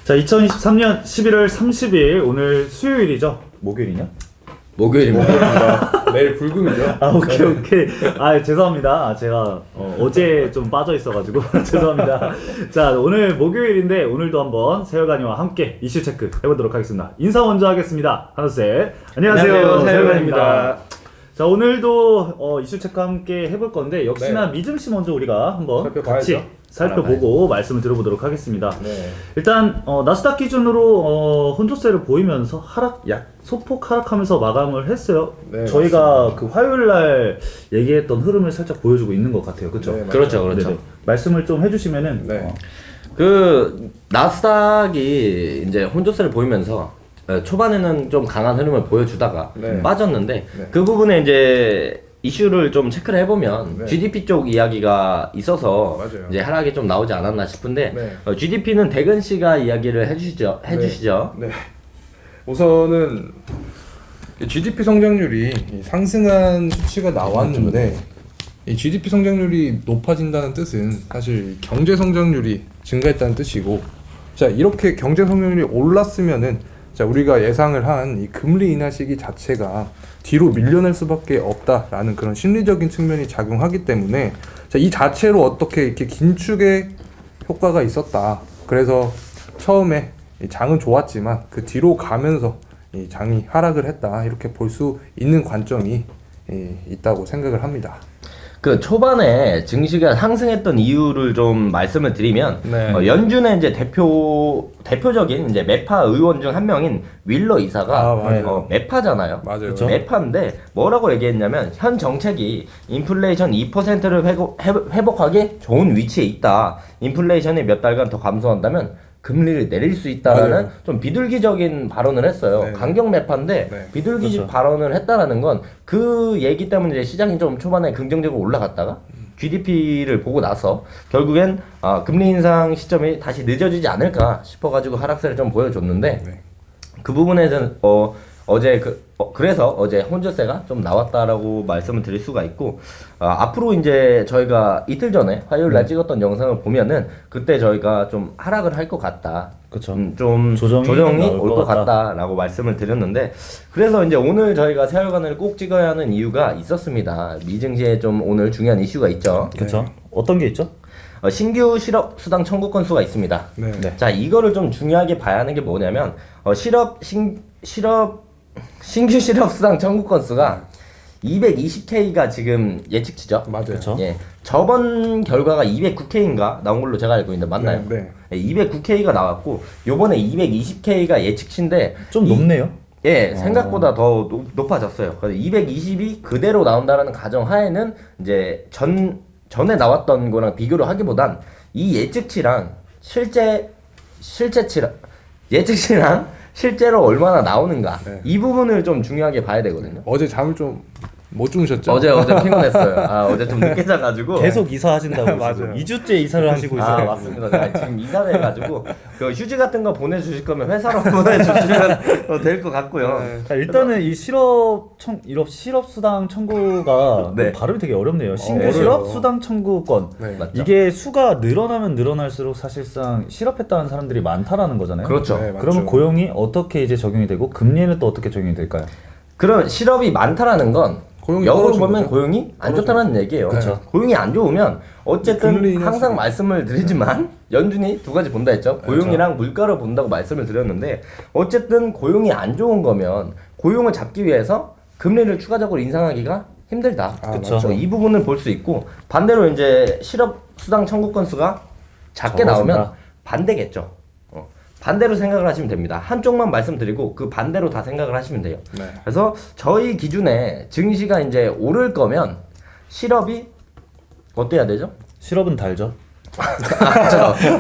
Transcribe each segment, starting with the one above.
자, 2023년 11월 30일 오늘 수요일이죠? 목요일이냐? 목요일입니다. 내일 불금이죠. 아, 오케이. 아, 죄송합니다. 아, 제가 어제 좀 빠져 있어가지고 죄송합니다. 자, 오늘 목요일인데 오늘도 한번 세월간이와 함께 이슈 체크 해보도록 하겠습니다. 인사 먼저 하겠습니다. 하나, 셋. 안녕하세요. 세월간입니다. 자, 오늘도 이슈 체크 함께 해볼 건데 역시나 미증 씨 먼저 우리가 한번 같이 살펴보고 말씀을 드려보도록 하겠습니다. 네. 일단 나스닥 기준으로 혼조세를 보이면서 소폭 하락하면서 마감을 했어요. 네, 저희가 맞습니다. 그 화요일 날 얘기했던 흐름을 살짝 보여주고 있는 것 같아요. 그렇죠? 네, 그렇죠. 네네. 말씀을 좀 해주시면은 네. 그 나스닥이 이제 혼조세를 보이면서 초반에는 좀 강한 흐름을 보여주다가 네. 빠졌는데 네. 그 부분에 이제 이슈를 좀 체크를 해보면 네. GDP 쪽 이야기가 있어서 맞아요. 이제 하락이 좀 나오지 않았나 싶은데 네. GDP는 대근 씨가 이야기를 해주시죠. 네. 우선은 GDP 성장률이 상승한 수치가 나왔는데 이 GDP 성장률이 높아진다는 뜻은 사실 경제 성장률이 증가했다는 뜻이고, 자 이렇게 경제 성장률이 올랐으면은 자 우리가 예상을 한 이 금리 인하 시기 자체가 뒤로 밀려날 수밖에 없다라는 그런 심리적인 측면이 작용하기 때문에 자 이 자체로 어떻게 이렇게 긴축의 효과가 있었다. 그래서 처음에 이 장은 좋았지만 그 뒤로 가면서 이 장이 하락을 했다, 이렇게 볼 수 있는 관점이 있다고 생각을 합니다. 그 초반에 증시가 상승했던 이유를 좀 말씀을 드리면 네. 연준의 이제 대표적인 이제 매파 의원 중 한 명인 윌러 이사가 맞아요. 매파잖아요. 맞아요. 그쵸? 매파인데 뭐라고 얘기했냐면 현 정책이 인플레이션 2%를 회복하기 좋은 위치에 있다. 인플레이션이 몇 달간 더 감소한다면 금리를 내릴 수 있다라는 맞아요. 좀 비둘기적인 발언을 했어요. 네. 강경 매파인데 네. 비둘기적 그렇죠. 발언을 했다라는 건 그 얘기 때문에 이제 시장이 좀 초반에 긍정적으로 올라갔다가 GDP를 보고 나서 결국엔 금리 인상 시점이 다시 늦어지지 않을까 싶어가지고 하락세를 좀 보여줬는데 네. 그 부분에서는 어제 그래서 어제 혼조세가 좀 나왔다라고 말씀을 드릴 수가 있고, 앞으로 이제 저희가 이틀 전에 화요일 날 찍었던 영상을 보면은 그때 저희가 좀 하락을 할 것 같다. 그쵸. 좀 조정이 조정이 나올 올 것 것 같다라고 말씀을 드렸는데, 그래서 이제 오늘 저희가 세월간을 꼭 찍어야 하는 이유가 있었습니다. 미증시에 좀 오늘 중요한 이슈가 있죠. 그쵸. 어떤 게 있죠? 신규 실업 수당 청구 건수가 있습니다. 네. 네. 자, 이거를 좀 중요하게 봐야 하는 게 뭐냐면 신규 실업 수당 청구 건수가 220K가 지금 예측치죠. 맞아요. 그쵸. 예, 저번 결과가 209K인가 나온 걸로 제가 알고 있는데 맞나요? 네. 209K가 나왔고 요번에 220K가 예측치인데 좀 높네요. 예, 생각보다 더 높아졌어요. 그래서 220이 그대로 나온다라는 가정 하에는 이제 전에 나왔던 거랑 비교를 하기보단 이 예측치랑 실제로 얼마나 나오는가, 네. 이 부분을 좀 중요하게 봐야 되거든요. 어제 잠을 좀 못 주무셨죠? 어제 피곤했어요. 어제 좀 늦게 자가지고 계속 이사하신다고. 맞아요. 2주째 이사를 하시고 있어요. 맞습니다. 제가 지금 이사를 해가지고 그 휴지 같은 거 보내주실 거면 회사로 보내주시면 될 것 같고요. 네. 자, 일단은 이 실업 수당 청구가 네. 발음이 되게 어렵네요. 신규 어려워요. 실업 수당 청구권. 네. 맞죠? 이게 수가 늘어나면 늘어날수록 사실상 실업했다는 사람들이 많다라는 거잖아요. 그렇죠. 네, 맞죠. 그러면 고용이 어떻게 이제 적용이 되고 금리는 또 어떻게 적용이 될까요? 그럼 실업이 많다라는 건 고용이 역으로 떨어진 보면 거죠? 고용이 안 좋다는 얘기예요. 그쵸. 고용이 안 좋으면 어쨌든 금리 인하시- 항상 말씀을 드리지만 연준이 두 가지 본다 했죠. 고용이랑 물가를 본다고 말씀을 드렸는데 어쨌든 고용이 안 좋은 거면 고용을 잡기 위해서 금리를 추가적으로 인상하기가 힘들다. 그쵸. 맞죠. 이 부분을 볼 수 있고, 반대로 이제 실업 수당 청구 건수가 작게 적어진다. 나오면 반대겠죠. 반대로 생각을 하시면 됩니다. 한쪽만 말씀드리고 그 반대로 다 생각을 하시면 돼요. 네. 그래서 저희 기준에 증시가 이제 오를 거면 실업이 어때야 되죠? 실업은 달죠.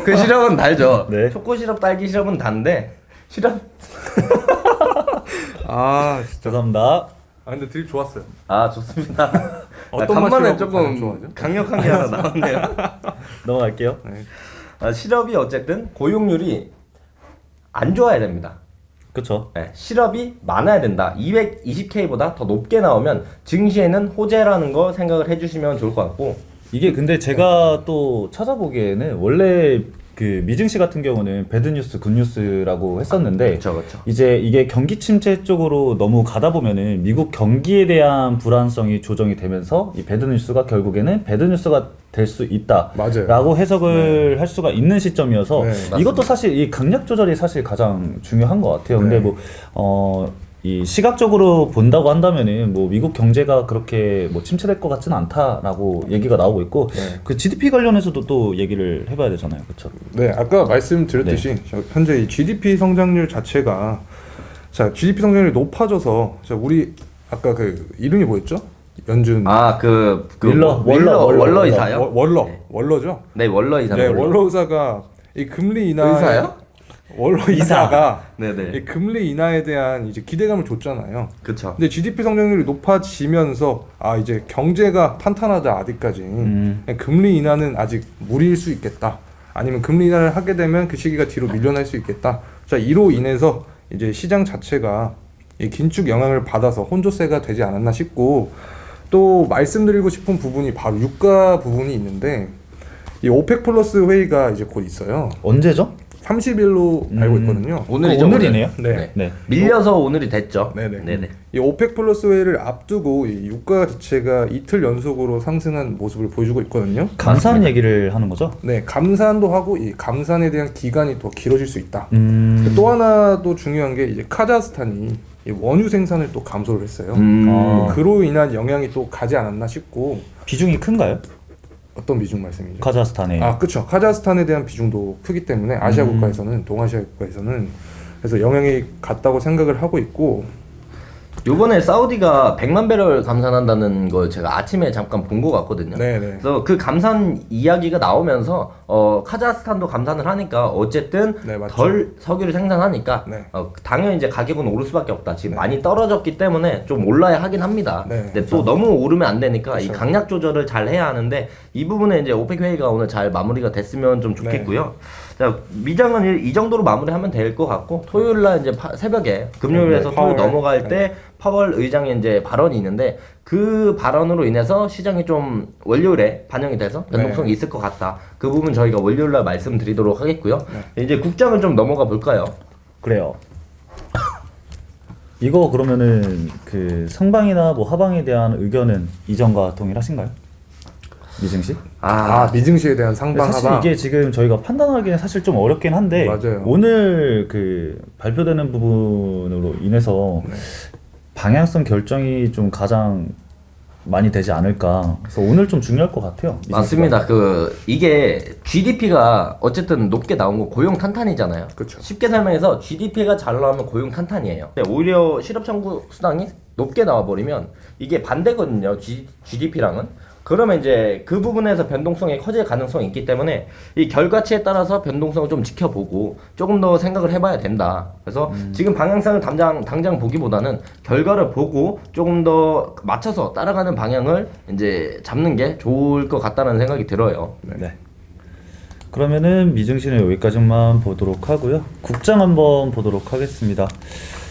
그 실업은 달죠. 네. 초코 시럽, 딸기 시럽은 단데 실업. 죄송합니다. 근데 드립 좋았어요. 좋습니다. 어떤 간만에 맛이라고 가장 조금 좋아하죠? 강력한 게 하나 나왔네요. 넘어갈게요. 실업이 어쨌든 고용률이 안 좋아야 됩니다. 그쵸. 네, 실업이 많아야 된다. 220K보다 더 높게 나오면 증시에는 호재라는 거 생각을 해주시면 좋을 것 같고. 이게 근데 제가 또 찾아보기에는 원래 그 미증 씨 같은 경우는 배드 뉴스, 굿 뉴스라고 했었는데 그렇죠. 이제 이게 경기 침체 쪽으로 너무 가다 보면은 미국 경기에 대한 불안성이 조정이 되면서 이 배드 뉴스가 결국에는 배드 뉴스가 될 수 맞아요. 있다라고 해석을 할 수가 있는 시점이어서 네, 이것도 사실 이 강약 조절이 사실 가장 중요한 것 같아요. 근데 네. 이 시각적으로 본다고 한다면은 뭐 미국 경제가 그렇게 뭐 침체될 것 같지는 않다라고 얘기가 나오고 있고 네. 그 GDP 관련해서도 또 얘기를 해봐야 되잖아요, 그렇죠? 네, 아까 말씀드렸듯이 현재 이 GDP 성장률 자체가 GDP 성장률이 높아져서 우리 아까 그 이름이 뭐였죠? 연준 월러 이사요? 월러죠? 네, 월러 이사. 네, 월러 의사가 이 금리 인하 의사요? 월러 이사가 네네. 이 금리 인하에 대한 이제 기대감을 줬잖아요. 그렇죠. 근데 GDP 성장률이 높아지면서 이제 경제가 탄탄하다 아직까지 금리 인하는 아직 무리일 수 있겠다. 아니면 금리 인하를 하게 되면 그 시기가 뒤로 밀려날 수 있겠다. 이로 인해서 이제 시장 자체가 이 긴축 영향을 받아서 혼조세가 되지 않았나 싶고 또 말씀드리고 싶은 부분이 바로 유가 부분이 있는데 이 오펙 플러스 회의가 이제 곧 있어요. 언제죠? 30일로 알고 있거든요. 오늘이죠. 오늘이네요. 네. 네. 밀려서 오늘이 됐죠. 네네. 이 오펙 플러스 회의를 앞두고 이 유가 자체가 이틀 연속으로 상승한 모습을 보여주고 있거든요. 감사한 얘기를 하는 거죠? 네, 감산도 하고 이 감산에 대한 기간이 더 길어질 수 있다. 음. 또 하나 또 중요한 게 이제 카자흐스탄이 이 원유 생산을 또 감소를 했어요. 그로 인한 영향이 또 가지 않았나 싶고. 비중이 큰가요? 어떤 비중 말씀이죠? 카자흐스탄에. 그렇죠. 카자흐스탄에 대한 비중도 크기 때문에 아시아 국가에서는, 동아시아 국가에서는 그래서 영향이 같다고 생각을 하고 있고. 요번에 사우디가 100만 배럴 감산한다는 걸 제가 아침에 잠깐 본 것 같거든요. 네네. 그래서 그 감산 이야기가 나오면서 카자흐스탄도 감산을 하니까 어쨌든 네, 맞죠. 덜 석유를 생산하니까 네. 당연히 이제 가격은 오를 수밖에 없다. 지금 많이 떨어졌기 때문에 좀 올라야 하긴 합니다. 네, 근데 또 너무 오르면 안 되니까 이 그렇죠. 강약 조절을 잘 해야 하는데 이 부분에 이제 오펙 회의가 오늘 잘 마무리가 됐으면 좀 좋겠고요. 자, 미장은 이 정도로 마무리하면 될 것 같고 토요일 날 이제 새벽에 금요일에서 네, 토요일 파월. 넘어갈 때 파월 의장의 이제 발언이 있는데 그 발언으로 인해서 시장이 좀 월요일에 반영이 돼서 변동성이 있을 것 같다. 그 부분 저희가 월요일 날 말씀드리도록 하겠고요. 이제 국장을 좀 넘어가 볼까요? 그래요. 이거 그러면은 그 상방이나 뭐 하방에 대한 의견은 이전과 동일하신가요? 미증 씨? 미증시에 대한 상방 사실 하방. 이게 지금 저희가 판단하기는 사실 좀 어렵긴 한데 맞아요. 오늘 그 발표되는 부분으로 인해서 방향성 결정이 좀 가장 많이 되지 않을까. 그래서 오늘 좀 중요할 것 같아요. 맞습니다. 이게 GDP가 어쨌든 높게 나온 거 고용 탄탄이잖아요. 그쵸. 쉽게 설명해서 GDP가 잘 나오면 고용 탄탄이에요. 근데 오히려 실업 청구 수당이 높게 나와 버리면 이게 반대거든요. GDP랑은. 그러면 이제 그 부분에서 변동성이 커질 가능성이 있기 때문에 이 결과치에 따라서 변동성을 좀 지켜보고 조금 더 생각을 해봐야 된다. 그래서 지금 방향성을 당장 보기보다는 결과를 보고 조금 더 맞춰서 따라가는 방향을 이제 잡는 게 좋을 것 같다는 생각이 들어요. 네. 그러면은 미증 씨는 여기까지만 보도록 하고요. 국장 한번 보도록 하겠습니다.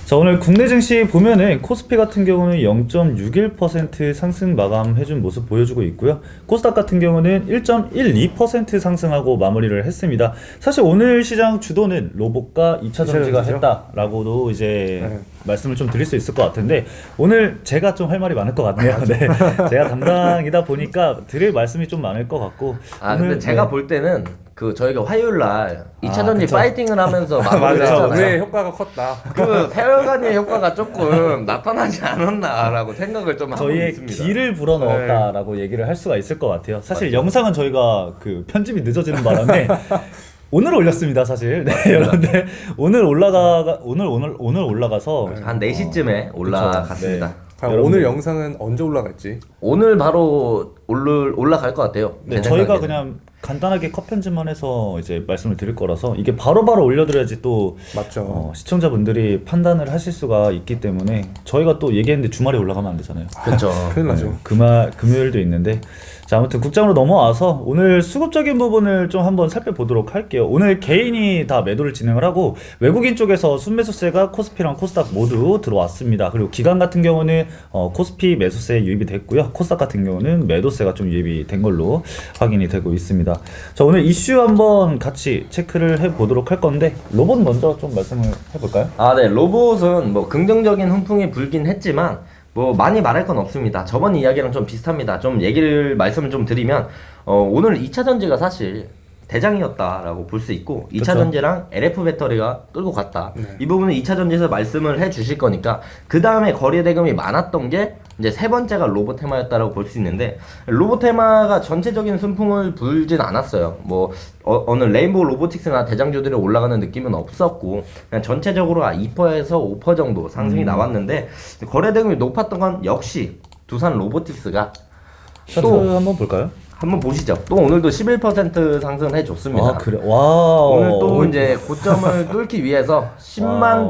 자, 오늘 국내 증시 보면은 코스피 같은 경우는 0.61% 상승 마감해준 모습 보여주고 있고요. 코스닥 같은 경우는 1.12% 상승하고 마무리를 했습니다. 사실 오늘 시장 주도는 로봇과 2차 전지가 했다라고도 이제 말씀을 좀 드릴 수 있을 것 같은데 오늘 제가 좀 할 말이 많을 것 같네요. 네. 제가 담당이다 보니까 드릴 말씀이 좀 많을 것 같고. 근데 제가 볼 때는 저희가 화요일 날 2차 전지 그쵸. 파이팅을 하면서 마무리를 맞아. 했잖아요. 왜 효과가 컸다. 세월간의 효과가 조금 나타나지 않았나라고 생각을 좀 하고 저희의 있습니다. 기를 불어넣었다라고 얘기를 할 수가 있을 것 같아요. 사실 영상은 저희가 그 편집이 늦어지는 바람에 오늘 올렸습니다, 사실. 네, 여러분들 오늘 올라가서 한 4시쯤에 올라갔습니다. 네. 오늘 영상은 언제 올라갈지. 오늘 바로 올라갈 것 같아요. 네, 제 저희가 생각에는. 그냥 간단하게 컷 편집만 해서 이제 말씀을 드릴 거라서 이게 바로바로 올려드려야지 또 맞죠. 시청자분들이 판단을 하실 수가 있기 때문에 저희가 또 얘기했는데 주말에 올라가면 안 되잖아요. 그렇죠. 큰일 나죠. 금요일도 있는데 자, 아무튼 국장으로 넘어와서 오늘 수급적인 부분을 좀 한번 살펴보도록 할게요. 오늘 개인이 다 매도를 진행을 하고 외국인 쪽에서 순매수세가 코스피랑 코스닥 모두 들어왔습니다. 그리고 기관 같은 경우는 코스피 매수세 유입이 됐고요. 코스닥 같은 경우는 매도세가 좀 유입이 된 걸로 확인이 되고 있습니다. 자, 오늘 이슈 한번 같이 체크를 해보도록 할 건데 로봇 먼저 좀 말씀을 해볼까요? 아, 네. 로봇은 뭐 긍정적인 훈풍이 불긴 했지만 뭐 많이 말할 건 없습니다. 저번 이야기랑 좀 비슷합니다. 좀 말씀을 좀 드리면 오늘 2차 전지가 사실 대장이었다라고 볼 수 있고 2차 그쵸. 전지랑 LF 배터리가 끌고 갔다. 네. 이 부분은 2차 전지에서 말씀을 해 주실 거니까 그 다음에 거래 대금이 많았던 게 이제 세 번째가 로보테마였다라고 볼 수 있는데 로보테마가 전체적인 순풍을 불진 않았어요. 뭐 어느 레인보우 로보틱스나 대장주들이 올라가는 느낌은 없었고 그냥 전체적으로 2%에서 5% 정도 상승이 나왔는데 거래 대금이 높았던 건 역시 두산 로보틱스가 차트 또 한번 볼까요? 한번 보시죠. 또 오늘도 11% 상승해 줬습니다. 아, 그래. 와. 오늘 또 이제 고점을 뚫기 위해서 10만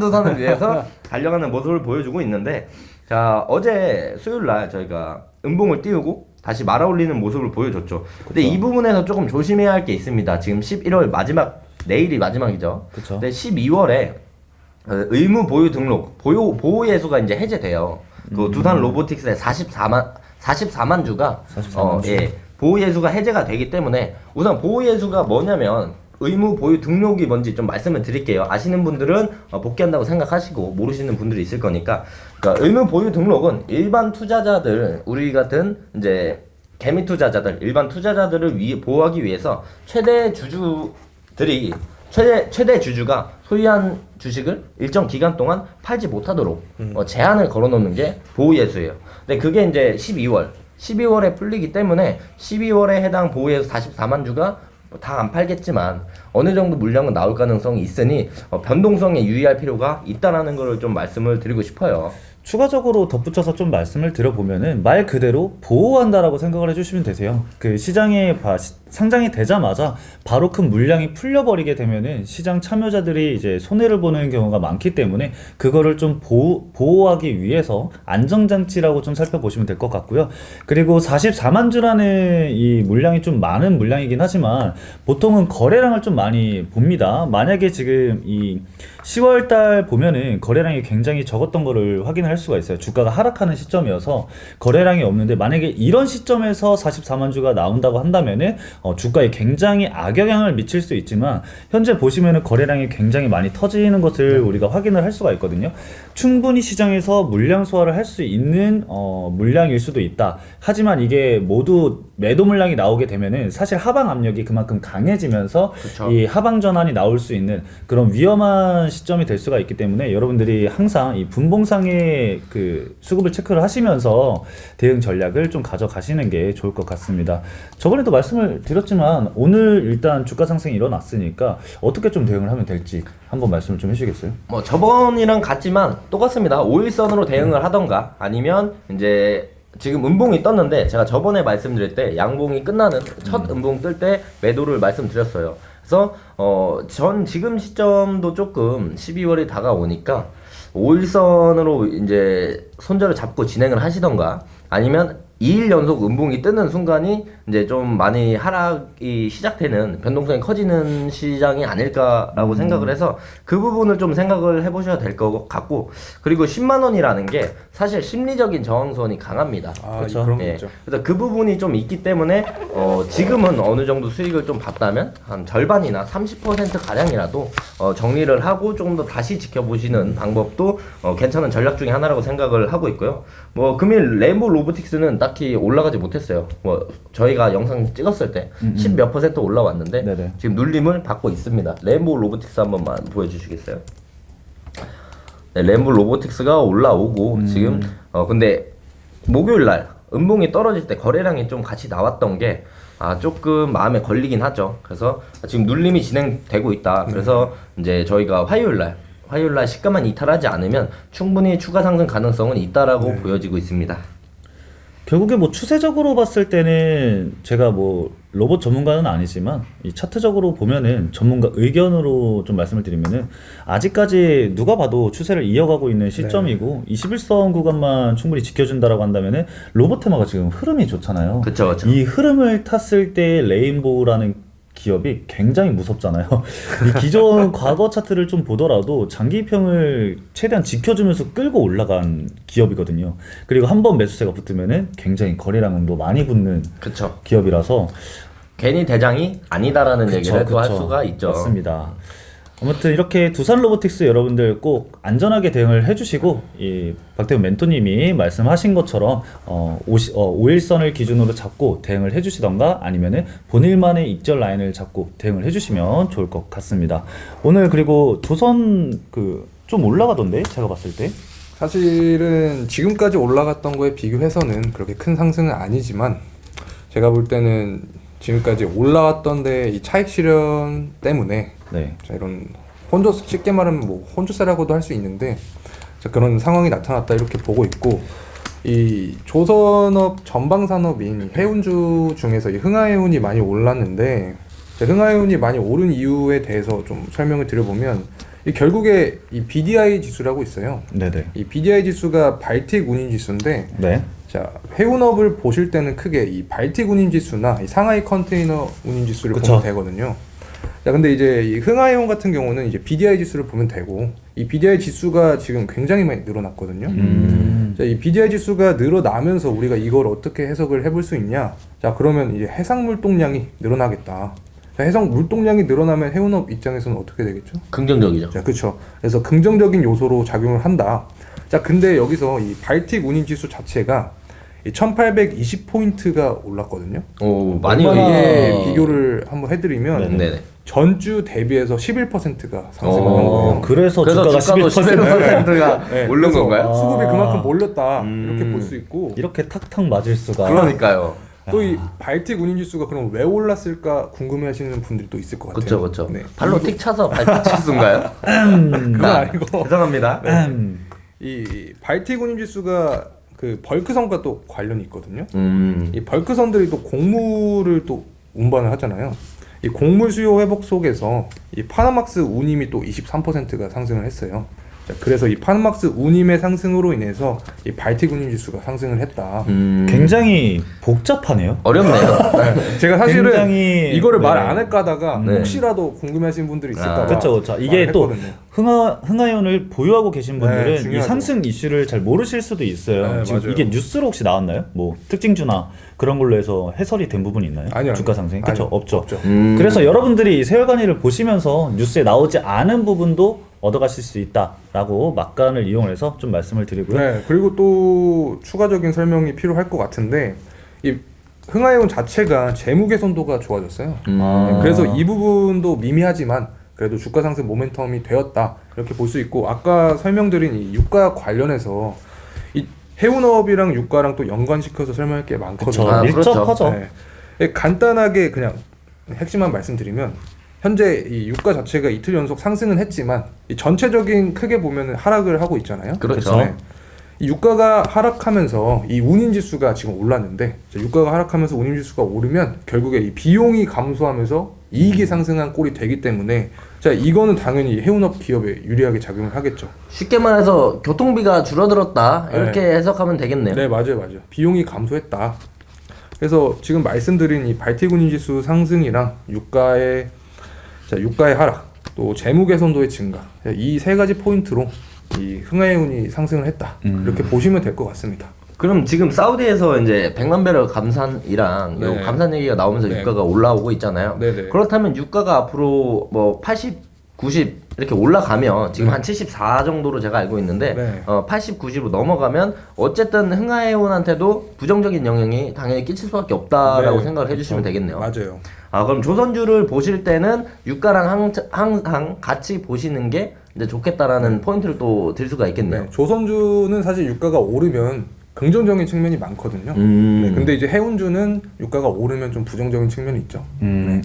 두산을 위해서 달려가는 모습을 보여주고 있는데 자, 어제 수요일 날 저희가 음봉을 띄우고 다시 말아올리는 모습을 보여줬죠. 근데 이 부분에서 조금 조심해야 할 게 있습니다. 지금 11월 마지막, 내일이 마지막이죠. 그쵸. 근데 12월에 의무 보유 등록, 보호 예수가 이제 해제돼요. 그 두산 로보틱스의 44만 주가 44만 주. 예, 보호 예수가 해제가 되기 때문에 우선 보호 예수가 뭐냐면 의무 보유 등록이 뭔지 좀 말씀을 드릴게요. 아시는 분들은 복귀한다고 생각하시고 모르시는 분들이 있을 거니까. 그러니까 의무 보유 등록은 일반 투자자들, 우리 같은 이제 개미 투자자들, 일반 투자자들을 보호하기 위해서 최대 주주가 소유한 주식을 일정 기간 동안 팔지 못하도록 제한을 걸어놓는 게 보호예수예요. 근데 그게 이제 12월에 풀리기 때문에 12월에 해당 보호예수 44만 주가 다 안 팔겠지만 어느 정도 물량은 나올 가능성이 있으니 변동성에 유의할 필요가 있다라는 걸 좀 말씀을 드리고 싶어요. 추가적으로 덧붙여서 좀 말씀을 드려보면은 말 그대로 보호한다라고 생각을 해주시면 되세요. 그 시장에 상장이 되자마자 바로 큰 물량이 풀려버리게 되면은 시장 참여자들이 이제 손해를 보는 경우가 많기 때문에 그거를 좀 보호하기 위해서 안정장치라고 좀 살펴보시면 될 것 같고요. 그리고 44만 주라는 이 물량이 좀 많은 물량이긴 하지만 보통은 거래량을 좀 많이 봅니다. 만약에 지금 이 10월달 보면은 거래량이 굉장히 적었던 거를 확인할 수가 있어요. 주가가 하락하는 시점이어서 거래량이 없는데 만약에 이런 시점에서 44만 주가 나온다고 한다면은 주가에 굉장히 악영향을 미칠 수 있지만 현재 보시면은 거래량이 굉장히 많이 터지는 것을 우리가 확인을 할 수가 있거든요. 충분히 시장에서 물량 소화를 할 수 있는 물량일 수도 있다. 하지만 이게 모두 매도 물량이 나오게 되면은 사실 하방 압력이 그만큼 강해지면서 그쵸. 이 하방 전환이 나올 수 있는 그런 위험한 시점이 될 수가 있기 때문에 여러분들이 항상 이 분봉상의 그 수급을 체크를 하시면서 대응 전략을 좀 가져가시는 게 좋을 것 같습니다. 저번에도 말씀을 드렸지만 오늘 일단 주가 상승이 일어났으니까 어떻게 좀 대응을 하면 될지 한번 말씀을 좀 해주시겠어요? 뭐 저번이랑 같지만 똑같습니다. 5일선으로 대응을 하던가 아니면 이제 지금 음봉이 떴는데 제가 저번에 말씀드릴 때 양봉이 끝나는 첫 음봉 뜰 때 매도를 말씀드렸어요. 그래서 전 지금 시점도 조금 12월이 다가오니까 5일선으로 이제 손절을 잡고 진행을 하시던가 아니면 2일 연속 음봉이 뜨는 순간이 이제 좀 많이 하락이 시작되는 변동성이 커지는 시장이 아닐까라고 생각을 해서 그 부분을 좀 생각을 해보셔야 될 것 같고 그리고 10만 원이라는 게 사실 심리적인 저항선이 강합니다. 아, 그렇죠. 그런 거 예. 있죠. 그래서 그 부분이 좀 있기 때문에 지금은 어느 정도 수익을 좀 봤다면 한 절반이나 30% 가량이라도 정리를 하고 조금 더 다시 지켜보시는 방법도 괜찮은 전략 중에 하나라고 생각을 하고 있고요. 뭐 금일 레인보우 로보틱스는 딱히 올라가지 못했어요. 뭐 저희가 영상 찍었을 때 10 몇 % 올라왔는데 네네. 지금 눌림을 받고 있습니다. 레인보우 로보틱스 한 번만 보여주시겠어요? 네, 레인보우 로보틱스가 올라오고 지금 근데 목요일 날 음봉이 떨어질 때 거래량이 좀 같이 나왔던 게 조금 마음에 걸리긴 하죠. 그래서 지금 눌림이 진행되고 있다. 그래서 이제 저희가 화요일 날 시가만 이탈하지 않으면 충분히 추가 상승 가능성은 있다라고 보여지고 있습니다. 결국에 뭐 추세적으로 봤을 때는 제가 뭐 로봇 전문가는 아니지만 이 차트적으로 보면은 전문가 의견으로 좀 말씀을 드리면은 아직까지 누가 봐도 추세를 이어가고 있는 시점이고 21선 구간만 충분히 지켜준다라고 한다면은 로봇 테마가 지금 흐름이 좋잖아요. 그쵸. 이 흐름을 탔을 때 레인보우라는 기업이 굉장히 무섭잖아요. 이 기존 과거 차트를 좀 보더라도 장기평을 최대한 지켜주면서 끌고 올라간 기업이거든요. 그리고 한 번 매수세가 붙으면은 굉장히 거래량도 많이 붙는 그쵸. 기업이라서 괜히 대장이 아니다라는 얘기를 또 할 수가 있죠. 맞습니다. 아무튼 이렇게 두산 로보틱스 여러분들 꼭 안전하게 대응을 해주시고 이 박태훈 멘토님이 말씀하신 것처럼 5일선을 기준으로 잡고 대응을 해주시던가 아니면은 본일만의 익절 라인을 잡고 대응을 해주시면 좋을 것 같습니다. 오늘 그리고 조선 좀 올라가던데 제가 봤을 때. 사실은 지금까지 올라갔던 거에 비교해서는 그렇게 큰 상승은 아니지만 제가 볼 때는 지금까지 올라왔던 데 이 차익 실현 때문에 네. 자, 이런 쉽게 말하면 뭐 혼조세라고도 할 수 있는데 자, 그런 상황이 나타났다 이렇게 보고 있고 이 조선업 전방 산업인 해운주 중에서 이 흥하해운이 많이 올랐는데 자, 흥하해운이 많이 오른 이유에 대해서 좀 설명을 드려보면 이 결국에 이 BDI 지수라고 있어요. 네네. 이 BDI 지수가 발틱 운임 지수인데 네. 자, 해운업을 보실 때는 크게 이 발틱 운임 지수나 이 상하이 컨테이너 운임 지수를 그쵸. 보면 되거든요. 자, 근데 이제 이 흥하해운 같은 경우는 이제 BDI 지수를 보면 되고 이 BDI 지수가 지금 굉장히 많이 늘어났거든요. 자, 이 BDI 지수가 늘어나면서 우리가 이걸 어떻게 해석을 해볼 수 있냐? 자, 그러면 이제 해상 물동량이 늘어나겠다. 자, 해상 물동량이 늘어나면 해운업 입장에서는 어떻게 되겠죠? 긍정적이죠. 자, 그렇죠. 그래서 긍정적인 요소로 작용을 한다. 자, 근데 여기서 이 발틱 운임 지수 자체가 1820포인트가 올랐거든요. 오, 많이 이게 비교를 한번 해드리면 네네. 전주 대비해서 11%가 상승을 한 거예요. 그래서 주가가 11%가 네, 오른 그래서 건가요? 수급이 그만큼 몰렸다 이렇게 볼 수 있고 이렇게 탁탁 맞을 수가. 그러니까요. 또 이 발틱 운임 지수가 그럼 왜 올랐을까 궁금해하시는 분들이 또 있을 것 같아요. 그렇죠, 그렇죠. 네. 발로 틱 차서 발틱 치수인가요? 그건 아니고 죄송합니다. 이 발틱 운임 지수가 그 벌크선과 또 관련이 있거든요. 이 음. 벌크선들이 또 곡물을 또 운반을 하잖아요. 이 곡물 수요 회복 속에서 이 파나막스 운임이 또 23%가 상승을 했어요. 자, 그래서 이 파나막스 운임의 상승으로 인해서 이 발틱 운임 지수가 상승을 했다. 굉장히 복잡하네요. 어렵네요. 네. 제가 사실은 굉장히, 이거를 말 네. 안 할까 하다가 네. 혹시라도 궁금해하시는 분들이 있을까 봐. 그렇죠. 이게 또 흥하연을 보유하고 계신 분들은 이 중요하죠. 상승 이슈를 잘 모르실 수도 있어요. 네, 지금 맞아요. 이게 뉴스로 혹시 나왔나요? 뭐 특징주나 그런 걸로 해서 해설이 된 부분이 있나요? 아니요, 주가 상승? 그렇죠. 아니요, 없죠. 없죠. 그래서 여러분들이 세월간이를 보시면서 뉴스에 나오지 않은 부분도 얻어가실 수 있다라고 막간을 이용해서 좀 말씀을 드리고요. 네, 그리고 또 추가적인 설명이 필요할 것 같은데 이 흥하해운 자체가 재무 개선도가 좋아졌어요. 네, 그래서 이 부분도 미미하지만 그래도 주가 상승 모멘텀이 되었다 이렇게 볼 수 있고 아까 설명드린 이 유가 관련해서 이 해운업이랑 유가랑 또 연관시켜서 설명할 게 많거든요. 그렇죠. 아, 밀접하죠. 네. 간단하게 그냥 핵심만 말씀드리면 현재 이 유가 자체가 이틀 연속 상승은 했지만 이 전체적인 크게 보면 하락을 하고 있잖아요. 그렇죠. 네. 이 유가가 하락하면서 이 운임지수가 지금 올랐는데 유가가 하락하면서 운임지수가 오르면 결국에 이 비용이 감소하면서 이익이 상승한 꼴이 되기 때문에 자 이거는 당연히 해운업 기업에 유리하게 작용을 하겠죠. 쉽게 말해서 교통비가 줄어들었다 이렇게 해석하면 되겠네요. 네, 맞아요. 비용이 감소했다. 그래서 지금 말씀드린 이 발틱 운임지수 상승이랑 유가의 하락, 또 재무 개선도의 증가 이 세 가지 포인트로 이 흥하해운이 상승을 했다 이렇게 보시면 될 것 같습니다. 그럼 지금 사우디에서 이제 100만 배럴 감산이랑 요 네. 감산 얘기가 나오면서 네. 유가가 올라오고 있잖아요. 네네. 그렇다면 유가가 앞으로 뭐 80, 90 이렇게 올라가면 지금 한 74 정도로 제가 알고 있는데 네. 80, 90으로 넘어가면 어쨌든 흥하해운한테도 부정적인 영향이 당연히 끼칠 수밖에 없다라고 네. 생각을 해주시면 되겠네요. 맞아요. 아 그럼 조선주를 보실 때는 유가랑 항상 같이 보시는 게 이제 좋겠다라는 포인트를 또 들 수가 있겠네요. 네, 조선주는 사실 유가가 오르면 긍정적인 측면이 많거든요. 네, 근데 이제 해운주는 유가가 오르면 좀 부정적인 측면이 있죠.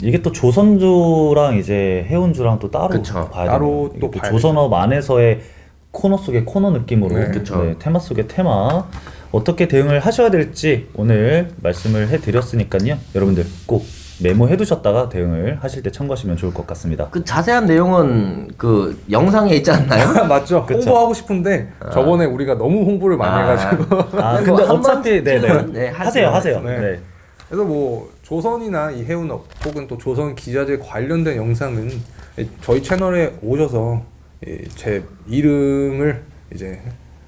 이게 또 조선주랑 이제 해운주랑 또 따로 그쵸. 봐야 따로 돼요. 또 이게 봐야 조선업 안에서의 코너 속의 코너 느낌으로 네, 그쵸. 테마 속의 테마 어떻게 대응을 하셔야 될지 오늘 말씀을 해드렸으니까요. 여러분들 꼭 메모해 두셨다가 대응을 하실 때 참고하시면 좋을 것 같습니다. 그 자세한 내용은 그 영상에 있지 않나요? 맞죠. 그쵸. 홍보하고 싶은데 저번에 우리가 너무 홍보를 많이 해가지고 아 뭐 근데 한 어차피 네네 네, 하세요. 네. 네. 그래서 뭐 조선이나 이 해운업 혹은 또 조선 기자재 관련된 영상은 저희 채널에 오셔서 제 이름을 이제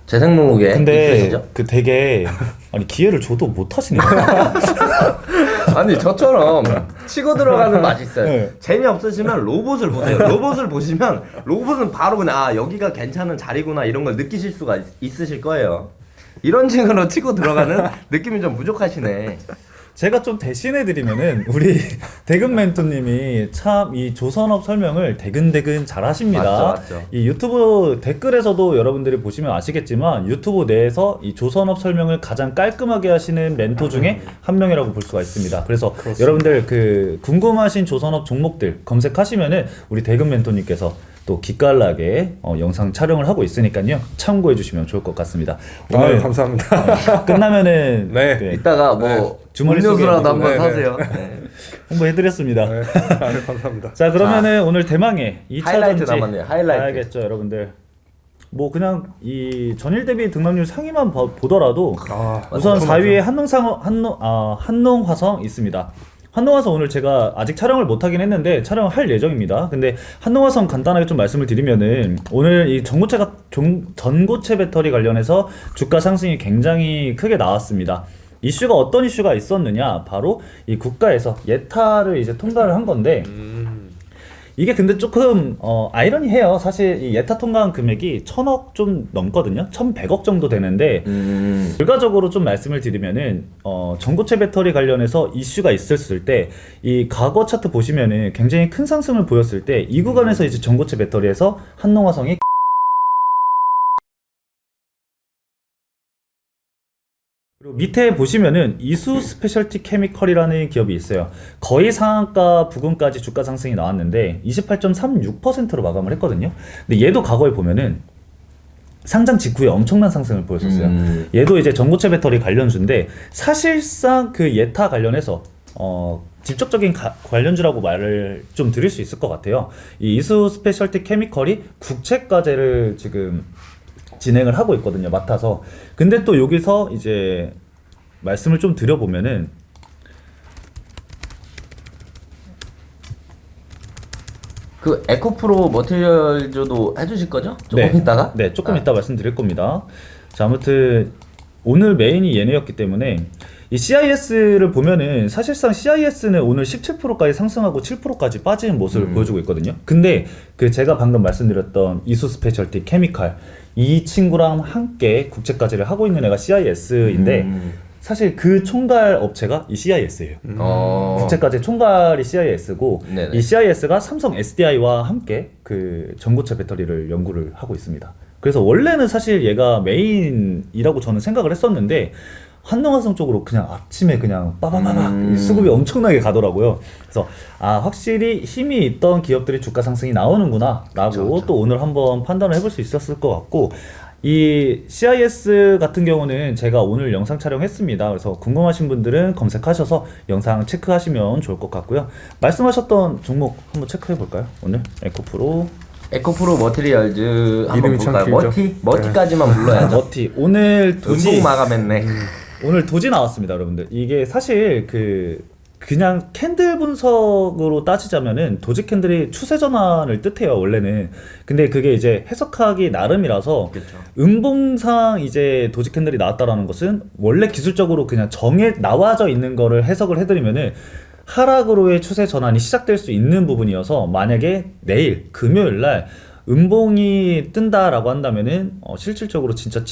재생목록에 근데 있으시죠? 그 되게 아니 기회를 줘도 못 하시네요. 아니 저처럼 치고 들어가는 맛이 있어요. 네. 재미없으시면 로봇을 보세요. 로봇을 보시면 로봇은 바로 그냥 아 여기가 괜찮은 자리구나 이런 걸 느끼실 수가 있으실 거예요. 이런 식으로 치고 들어가는 느낌이 좀 부족하시네. 제가 좀 대신해드리면은 우리 대근 멘토님이 참 이 조선업 설명을 대근대근 잘 하십니다. 맞죠. 이 유튜브 댓글에서도 여러분들이 보시면 아시겠지만 유튜브 내에서 이 조선업 설명을 가장 깔끔하게 하시는 멘토 중에 한 명이라고 볼 수가 있습니다. 그래서 그렇습니다. 여러분들 그 궁금하신 조선업 종목들 검색하시면은 우리 대근 멘토님께서 또 기깔나게 영상 촬영을 하고 있으니까요 참고해 주시면 좋을 것 같습니다. 오늘 감사합니다. 끝나면은 네. 이따가 뭐 주머니 속에 음료수라도 한번 네, 사세요. 네. 홍보해드렸습니다. 네. 감사합니다. 자 그러면은 오늘 대망의 2차 하이라이트 전지 남았네요. 하이라이트. 봐야겠죠 여러분들. 뭐 그냥 이 전일 대비 등락률 상위만 보더라도 우선 4위에 한농화성 있습니다. 한농화성 오늘 제가 아직 촬영을 못하긴 했는데 촬영을 할 예정입니다. 근데 한농화성 간단하게 좀 말씀을 드리면은 오늘 이 전고체 배터리 관련해서 주가 상승이 굉장히 크게 나왔습니다. 이슈가 어떤 이슈가 있었느냐, 바로 이 국가에서 예타를 이제 통과를 한 건데 이게 근데 조금 아이러니해요. 사실 이 예타 통과한 금액이 1,000억 좀 넘거든요. 1,100억 정도 되는데 결과적으로 좀 말씀을 드리면은 전고체 배터리 관련해서 이슈가 있었을 때 이 과거 차트 보시면은 굉장히 큰 상승을 보였을 때 이 구간에서 이제 전고체 배터리에서 한농화성이 그리고 밑에 보시면은 이수 스페셜티 케미컬이라는 기업이 있어요. 거의 상한가 부근까지 주가 상승이 나왔는데 28.36%로 마감을 했거든요. 근데 얘도 과거에 보면은 상장 직후에 엄청난 상승을 보였었어요. 얘도 이제 전고체 배터리 관련주인데 사실상 그 예타 관련해서 직접적인 관련주라고 말을 좀 드릴 수 있을 것 같아요. 이 이수 스페셜티 케미컬이 국채과제를 지금 진행을 하고 있거든요, 맡아서. 근데 또 여기서 이제 말씀을 좀 드려보면은 그 에코프로 머티리얼즈도 해주실 거죠? 조금 이따가? 네, 조금 이따 말씀드릴 겁니다. 자, 아무튼 오늘 메인이 얘네였기 때문에 이 CIS를 보면은 사실상 CIS는 오늘 17%까지 상승하고 7%까지 빠지는 모습을 보여주고 있거든요. 근데 그 제가 방금 말씀드렸던 이수 스페셜티 케미칼 이 친구랑 함께 국채까지를 하고 있는 애가 CIS인데 사실 그 총괄 업체가 이 CIS예요. 국채까지 총괄이 CIS고 네네. 이 CIS가 삼성 SDI와 함께 그 전고체 배터리를 연구를 하고 있습니다. 그래서 원래는 사실 얘가 메인이라고 저는 생각을 했었는데 한농화성 쪽으로 그냥 아침에 그냥 빠바바바 수급이 엄청나게 가더라고요. 그래서 확실히 힘이 있던 기업들이 주가 상승이 나오는구나 라고 그쵸. 또 오늘 한번 판단을 해볼 수 있었을 것 같고, 이 CIS 같은 경우는 제가 오늘 영상 촬영했습니다. 그래서 궁금하신 분들은 검색하셔서 영상 체크하시면 좋을 것 같고요. 말씀하셨던 종목 한번 체크해 볼까요? 오늘 에코프로 머티리얼즈 한번 이름이 참 볼까요? 길죠. 머티까지만 불러야죠. 머티 오늘 도지 음봉 마감했네. 오늘 도지 나왔습니다, 여러분들. 이게 사실 그냥 캔들 분석으로 따지자면은 도지 캔들이 추세 전환을 뜻해요, 원래는. 근데 그게 이제 해석하기 나름이라서 그쵸. 음봉상 이제 도지 캔들이 나왔다라는 것은 원래 기술적으로 그냥 나와져 있는 거를 해석을 해드리면은 하락으로의 추세 전환이 시작될 수 있는 부분이어서 만약에 내일 금요일 날 음봉이 뜬다라고 한다면은 실질적으로 진짜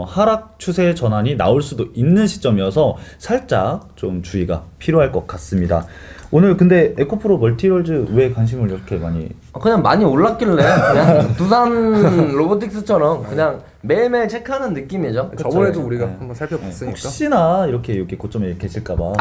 하락 추세 전환이 나올 수도 있는 시점이어서 살짝 좀 주의가 필요할 것 같습니다. 오늘 근데 에코프로 멀티롤즈 왜 관심을 이렇게 많이? 그냥 많이 올랐길래 그냥 두산 로보틱스처럼 그냥 매일매일 체크하는 느낌이죠. 저번에도 우리가 한번 살펴봤으니까. 혹시나 이렇게 고점에 계실까봐.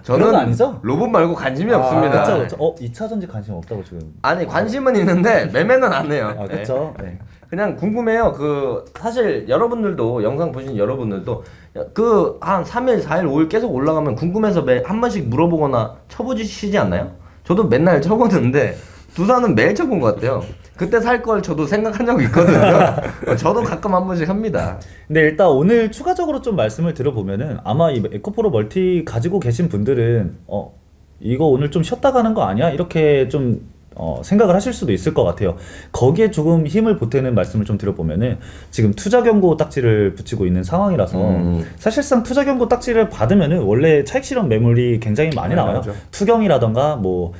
저는 그건 아니죠? 로봇 말고 관심이 없습니다. 그렇죠. 2차 전지 관심 없다고 지금. 아니 관심은 있는데 매매는 안 해요. 그렇죠. 네. 그냥 궁금해요. 그 사실 여러분들도 영상 보신 여러분들도 그 한 3일, 4일, 5일 계속 올라가면 궁금해서 매 한 번씩 물어보거나 쳐보시지 않나요? 저도 맨날 쳐보는데 두산은 매일 쳐본 것 같아요. 그때 살 걸 저도 생각한 적이 있거든요. 저도 가끔 한 번씩 합니다. 근데 일단 오늘 추가적으로 좀 말씀을 들어보면은 아마 이 에코프로 멀티 가지고 계신 분들은 이거 오늘 좀 쉬었다 가는 거 아니야? 이렇게 좀 생각을 하실 수도 있을 것 같아요. 거기에 조금 힘을 보태는 말씀을 좀 드려보면은 지금 투자 경고 딱지를 붙이고 있는 상황이라서 사실상 투자 경고 딱지를 받으면은 원래 차익 실현 매물이 굉장히 많이 나와요. 맞아. 투경이라던가 뭐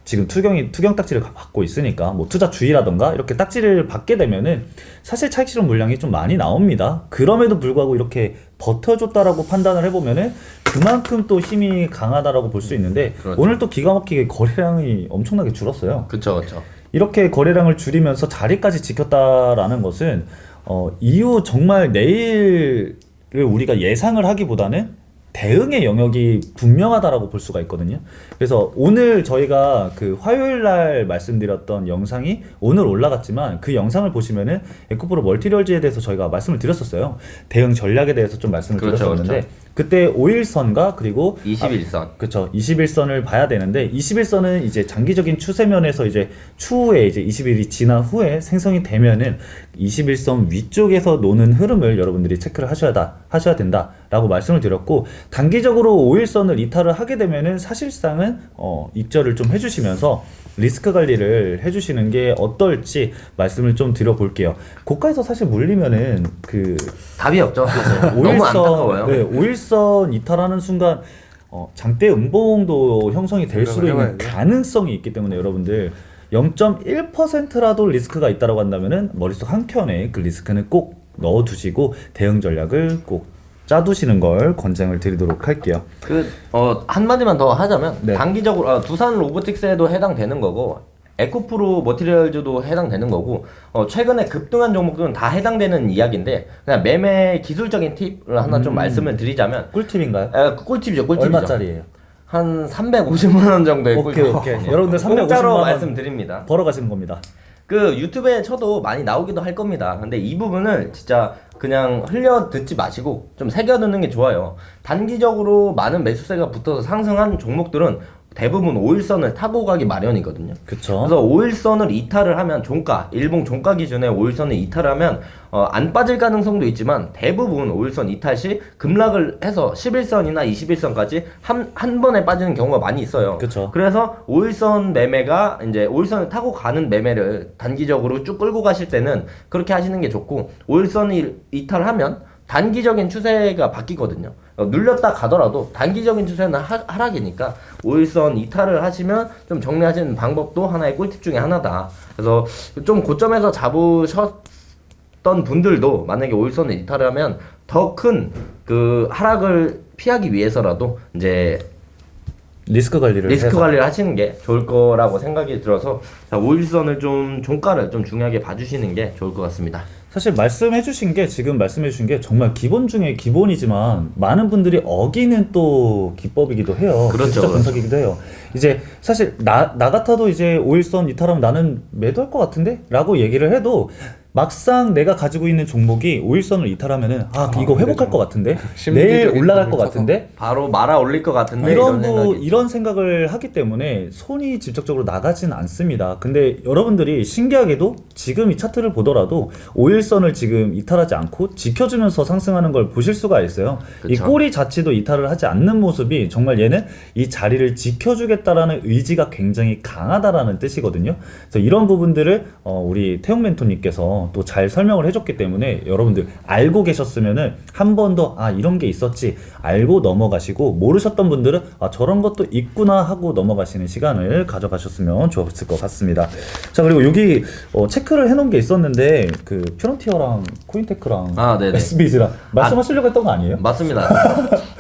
지금 투경 딱지를 받고 있으니까 뭐 투자 주의라던가 이렇게 딱지를 받게 되면은 사실 차익 실현 물량이 좀 많이 나옵니다. 그럼에도 불구하고 이렇게 버텨줬다라고 판단을 해보면은 그만큼 또 힘이 강하다라고 볼 수 있는데 그렇죠. 오늘 또 기가 막히게 거래량이 엄청나게 줄었어요. 그쵸, 그쵸. 이렇게 거래량을 줄이면서 자리까지 지켰다라는 것은 이후 정말 내일을 우리가 예상을 하기보다는 대응의 영역이 분명하다라고 볼 수가 있거든요. 그래서 오늘 저희가 그 화요일 날 말씀드렸던 영상이 오늘 올라갔지만 그 영상을 보시면은 에코프로 멀티리얼즈에 대해서 저희가 말씀을 드렸었어요. 대응 전략에 대해서 좀 말씀을 그렇죠, 드렸었는데 그렇죠. 그때 5일선과 그리고 21선. 그렇죠. 21선을 봐야 되는데 21선은 이제 장기적인 추세면에서 이제 추후에 이제 20일이 지난 후에 생성이 되면은 21선 위쪽에서 노는 흐름을 여러분들이 체크를 하셔야 된다라고 말씀을 드렸고 단기적으로 5일선을 이탈을 하게 되면은 사실상은 입절을 좀 해주시면서 리스크 관리를 해주시는 게 어떨지 말씀을 좀 드려볼게요. 고가에서 사실 물리면은 그 답이 없죠. 너무 안타까워요. 네, 5일선 이탈하는 순간 장대 음봉도 형성이 될 수도 있는 해봐야죠. 가능성이 있기 때문에 여러분들 0.1%라도 리스크가 있다고 한다면은 머릿속 한 켠에 그 리스크는 꼭 넣어두시고 대응 전략을 꼭 짜두시는 걸 권장을 드리도록 할게요. 한마디만 더 하자면 네. 단기적으로 두산 로보틱스에도 해당되는 거고 에코프로 머티리얼즈도 해당되는 거고 최근에 급등한 종목들은 다 해당되는 이야기인데 그냥 매매 기술적인 팁을 하나 좀 말씀을 드리자면 꿀팁인가요? 꿀팁이죠. 얼마짜리예요? 한 350만 원 정도의 오케이. 여러분들 350만 공짜로 원 말씀드립니다. 벌어가시는 겁니다. 그 유튜브에 쳐도 많이 나오기도 할 겁니다. 근데 이 부분을 진짜 그냥 흘려 듣지 마시고 좀 새겨 듣는 게 좋아요. 단기적으로 많은 매수세가 붙어서 상승한 종목들은 대부분 5일선을 타고 가기 마련이거든요. 그쵸. 그래서 5일선을 이탈을 하면 종가, 일봉 종가 기준에 5일선을 이탈하면 안 빠질 가능성도 있지만 대부분 5일선 이탈 시 급락을 해서 11선이나 21선까지 한 번에 빠지는 경우가 많이 있어요. 그쵸. 그래서 5일선 매매가 이제 5일선을 타고 가는 매매를 단기적으로 쭉 끌고 가실 때는 그렇게 하시는 게 좋고 5일선을 이탈하면 단기적인 추세가 바뀌거든요. 눌렸다 가더라도 단기적인 추세는 하락이니까 5일선 이탈을 하시면 좀 정리하시는 방법도 하나의 꿀팁 중에 하나다. 그래서 좀 고점에서 잡으셨던 분들도 만약에 5일선을 이탈을 하면 더 큰 그 하락을 피하기 위해서라도 이제 리스크 관리를 해서. 관리를 하시는 게 좋을 거라고 생각이 들어서 5일선을 좀 종가를 좀 중요하게 봐주시는 게 좋을 것 같습니다. 사실 지금 말씀해 주신 게 정말 기본 중에 기본이지만 많은 분들이 어기는 또 기법이기도 해요. 그렇죠, 기술적 분석이기도 해요. 이제 사실 나 같아도 이제 5일선 이탈하면 나는 매도할 것 같은데? 라고 얘기를 해도 막상 내가 가지고 있는 종목이 5일선을 이탈하면은 이거 회복할 것 같은데? 내일 심리적인 올라갈 것 부분이 같은데? 바로 말아 올릴 것 같은데 이런 생각을 하기 때문에 손이 직접적으로 나가진 않습니다. 근데 여러분들이 신기하게도 지금 이 차트를 보더라도 5일선을 지금 이탈하지 않고 지켜주면서 상승하는 걸 보실 수가 있어요. 그쵸. 이 꼬리 자체도 이탈을 하지 않는 모습이 정말 얘는 이 자리를 지켜주겠다라는 의지가 굉장히 강하다라는 뜻이거든요. 그래서 이런 부분들을 우리 태용 멘토님께서 또 잘 설명을 해줬기 때문에 여러분들 알고 계셨으면은 한 번 더 이런 게 있었지 알고 넘어가시고 모르셨던 분들은 저런 것도 있구나 하고 넘어가시는 시간을 가져가셨으면 좋았을 것 같습니다. 자, 그리고 여기 체크를 해놓은 게 있었는데 그 퓨런티어랑 코인테크랑 네네. SBS랑 말씀하시려고 했던 거 아니에요? 맞습니다.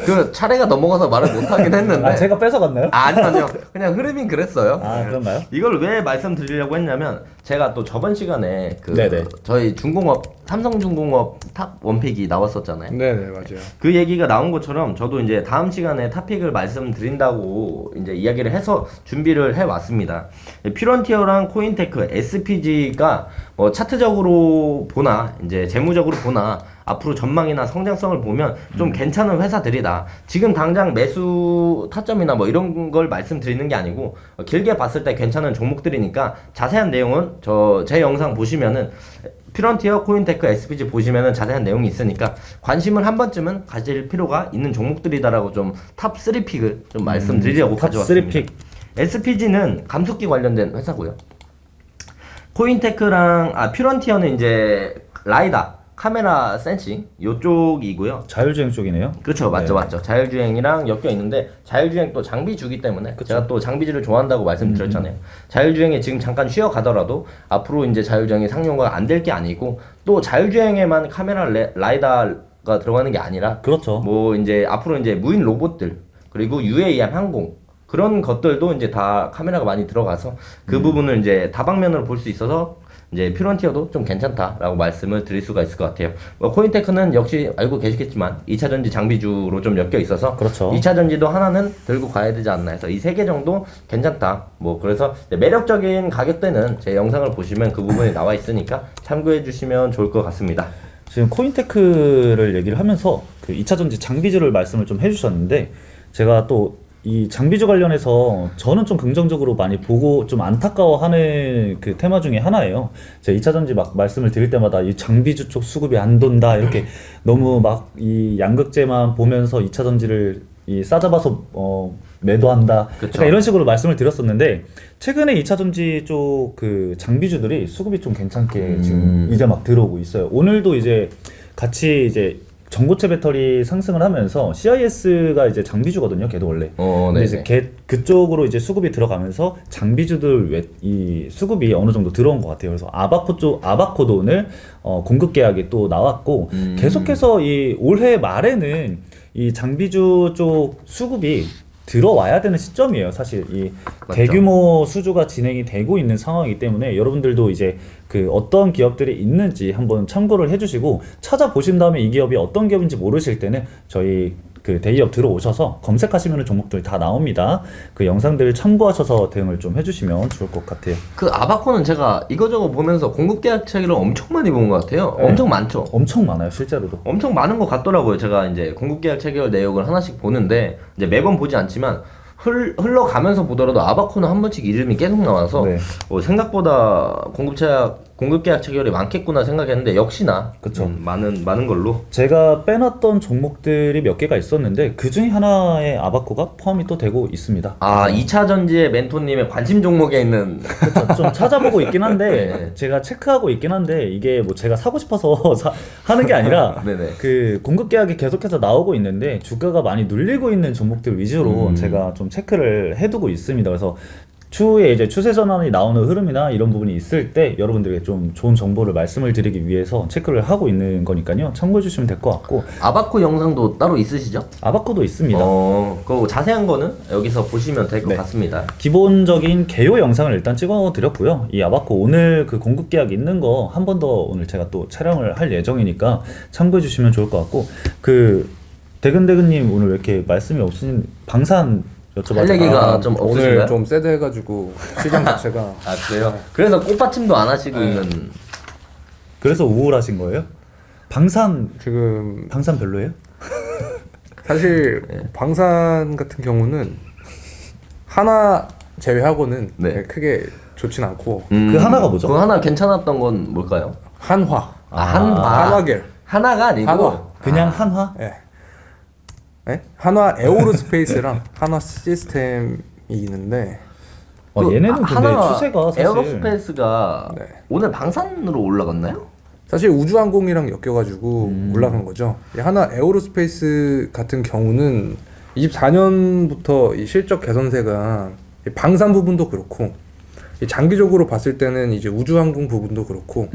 그 차례가 넘어가서 말을 못 하긴 했는데. 아 제가 뺏어갔나요? 아니요. 그냥 흐름이 그랬어요. 아 그런가요? 이걸 왜 말씀드리려고 했냐면 제가 또 저번 시간에 그 네네. 저희 중공업 삼성중공업 탑 원픽이 나왔었잖아요. 네네 맞아요. 그 얘기가 나온 것처럼 저도 이제 다음 시간에 탑픽을 말씀드린다고 이제 이야기를 해서 준비를 해 왔습니다. 퓨런티어랑 코인테크, SPG가 뭐 차트적으로 보나 이제 재무적으로 보나 앞으로 전망이나 성장성을 보면 좀 괜찮은 회사들이다. 지금 당장 매수 타점이나 뭐 이런 걸 말씀드리는 게 아니고 길게 봤을 때 괜찮은 종목들이니까 자세한 내용은 제 영상 보시면은 퓨런티어, 코인테크, SPG 보시면은 자세한 내용이 있으니까 관심을 한 번쯤은 가질 필요가 있는 종목들이다라고 좀 탑 3픽을 좀 말씀드리려고 탑 가져왔습니다. 3픽. SPG는 감속기 관련된 회사고요. 코인테크랑 퓨런티어는 이제 라이다 카메라 센싱 요쪽이고요. 자율주행 쪽이네요. 그렇죠, 맞죠, 네. 맞죠. 자율주행이랑 엮여 있는데 자율주행 또 장비주기 때문에 제가 또 장비주를 좋아한다고 말씀드렸잖아요. 자율주행에 지금 잠깐 쉬어 가더라도 앞으로 이제 자율주행이 상용화가 안 될 게 아니고 또 자율주행에만 카메라 라이다가 들어가는 게 아니라 그렇죠. 뭐 이제 앞으로 이제 무인 로봇들 그리고 UAM 항공 그런 것들도 이제 다 카메라가 많이 들어가서 그 부분을 이제 다방면으로 볼 수 있어서 이제 퓨런티어도 좀 괜찮다라고 말씀을 드릴 수가 있을 것 같아요. 뭐 코인테크는 역시 알고 계시겠지만 2차전지 장비주로 좀 엮여 있어서 그렇죠. 2차전지도 하나는 들고 가야 되지 않나 해서 이 세 개 정도 괜찮다. 뭐 그래서 매력적인 가격대는 제 영상을 보시면 그 부분이 나와 있으니까 참고해 주시면 좋을 것 같습니다. 지금 코인테크를 얘기를 하면서 그 2차전지 장비주를 말씀을 좀 해주셨는데 제가 또 이 장비주 관련해서 저는 좀 긍정적으로 많이 보고 좀 안타까워하는 그 테마 중에 하나예요. 제가 2차전지 막 말씀을 드릴 때마다 이 장비주 쪽 수급이 안 돈다 이렇게 너무 막 이 양극재만 보면서 2차전지를 이 싸잡아서 매도한다. 약간 이런 식으로 말씀을 드렸었는데 최근에 2차전지 쪽 그 장비주들이 수급이 좀 괜찮게 지금 이제 막 들어오고 있어요. 오늘도 이제 같이 이제 전고체 배터리 상승을 하면서 CIS가 이제 장비주거든요, 걔도 원래. 근데 이제 그쪽으로 이제 수급이 들어가면서 장비주들 이 수급이 어느 정도 들어온 것 같아요. 그래서 아바코도 오늘 공급 계약이 또 나왔고 계속해서 이 올해 말에는 이 장비주 쪽 수급이 들어와야 되는 시점이에요. 사실 이 맞죠. 대규모 수주가 진행이 되고 있는 상황이기 때문에 여러분들도 이제 그 어떤 기업들이 있는지 한번 참고를 해주시고 찾아보신 다음에 이 기업이 어떤 기업인지 모르실 때는 저희 그 대기업 들어오셔서 검색하시면 종목들 다 나옵니다. 그 영상들 참고하셔서 대응을 좀 해주시면 좋을 것 같아요. 그 아바코는 제가 이거저거 보면서 공급 계약 체계를 엄청 많이 본 것 같아요. 네. 엄청 많죠. 엄청 많아요, 실제로도. 엄청 많은 것 같더라고요. 제가 이제 공급 계약 체결 내역을 하나씩 보는데 이제 매번 보지 않지만 흘러가면서 보더라도 아바코는 한 번씩 이름이 계속 나와서 네. 생각보다 공급 계약 체결이 많겠구나 생각했는데 역시나 그쵸. 많은 걸로. 제가 빼놨던 종목들이 몇 개가 있었는데 그 중에 하나에 아바코가 포함이 또 되고 있습니다. 2차 전지의 멘토님의 관심 종목에 있는 그렇죠. 좀 찾아보고 있긴 한데 네. 제가 체크하고 있긴 한데 이게 뭐 제가 사고 싶어서 하는 게 아니라 네네. 그 공급 계약이 계속해서 나오고 있는데 주가가 많이 눌리고 있는 종목들 위주로 제가 좀 체크를 해두고 있습니다. 그래서 추후에 이제 추세 전환이 나오는 흐름이나 이런 부분이 있을 때 여러분들에게 좀 좋은 정보를 말씀을 드리기 위해서 체크를 하고 있는 거니까요. 참고해 주시면 될 것 같고 아바코 영상도 따로 있으시죠? 아바코도 있습니다. 그 자세한 거는 여기서 보시면 될 것 네. 같습니다. 기본적인 개요 영상을 일단 찍어 드렸고요. 이 아바코 오늘 그 공급 계약 있는 거 한 번 더 오늘 제가 또 촬영을 할 예정이니까 참고해 주시면 좋을 것 같고 그 대근대근님 오늘 왜 이렇게 말씀이 없으신 방산 여쭤봐도 할 얘기가 좀 없으신가요? 오늘 좀 세대해가지고 시장 자체가 그래요? 그래서 꽃받침도 안 하시고 있는. 그래서 우울하신 거예요? 방산 지금 별로예요? 사실 방산 같은 경우는 하나 제외하고는 네. 크게 좋진 않고 그 하나가 뭐죠? 그 하나 괜찮았던 건 뭘까요? 한화, 한화. 한화계, 하나가 아니고 한화. 그냥 한화? 예. 네? 한화 에어로스페이스랑 한화 시스템이 있는데 얘네는 근데 하나 추세가 사실 에어로스페이스가 네. 오늘 방산으로 올라갔나요? 사실 우주항공이랑 엮여가지고 올라간 거죠. 이 하나 에어로스페이스 같은 경우는 24년부터 이 실적 개선세가 이 방산 부분도 그렇고 이 장기적으로 봤을 때는 이제 우주항공 부분도 그렇고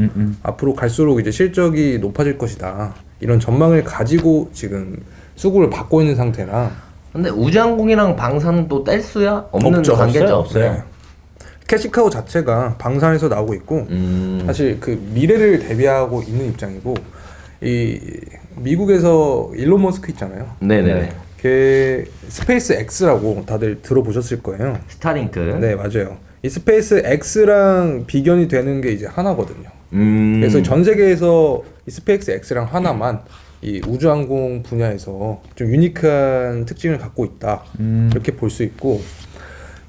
앞으로 갈수록 이제 실적이 높아질 것이다 이런 전망을 가지고 지금 수급을 받고 있는 상태라 근데 우주항공이랑 방산도 뗄 수야 없는 없죠. 관계죠. 없어요. 네. 캐시카우 자체가 방산에서 나오고 있고 사실 그 미래를 대비하고 있는 입장이고 이 미국에서 일론 머스크 있잖아요. 네네. 걔 스페이스 X라고 다들 들어보셨을 거예요. 스타링크. 네, 맞아요. 이 스페이스 X랑 비견이 되는 게 이제 하나거든요. 그래서 전 세계에서 이 스페이스 X랑 하나만 이 우주항공 분야에서 좀 유니크한 특징을 갖고 있다. 이렇게 볼 수 있고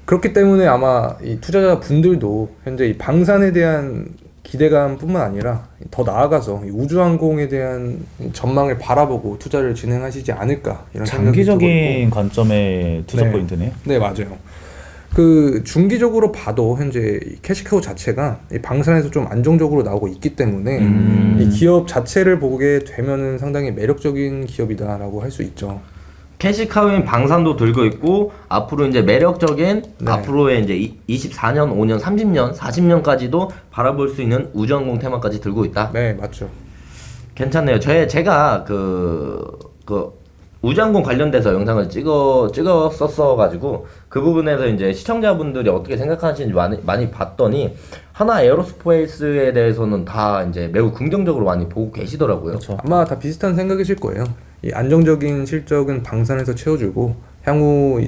그렇기 때문에 아마 이 투자자 분들도 현재 이 방산에 대한 기대감뿐만 아니라 더 나아가서 이 우주항공에 대한 전망을 바라보고 투자를 진행하시지 않을까 이런 생각이 들고 장기적인 관점의 투자 네. 포인트네요. 네, 맞아요. 그 중기적으로 봐도 현재 이 캐시카우 자체가 이 방산에서 좀 안정적으로 나오고 있기 때문에 이 기업 자체를 보게 되면은 상당히 매력적인 기업이다라고 할 수 있죠. 캐시카우인 방산도 들고 있고 앞으로 이제 매력적인 네. 앞으로의 이제 24년, 5년, 30년, 40년까지도 바라볼 수 있는 우주항공 테마까지 들고 있다. 네, 맞죠. 괜찮네요. 제가 그 우주항공 관련돼서 영상을 찍었었어 가지고 그 부분에서 이제 시청자분들이 어떻게 생각하시는지 많이 봤더니 하나 에어로스페이스에 대해서는 다 이제 매우 긍정적으로 많이 보고 계시더라고요. 그렇죠. 아마 다 비슷한 생각이실 거예요. 이 안정적인 실적은 방산에서 채워주고 향후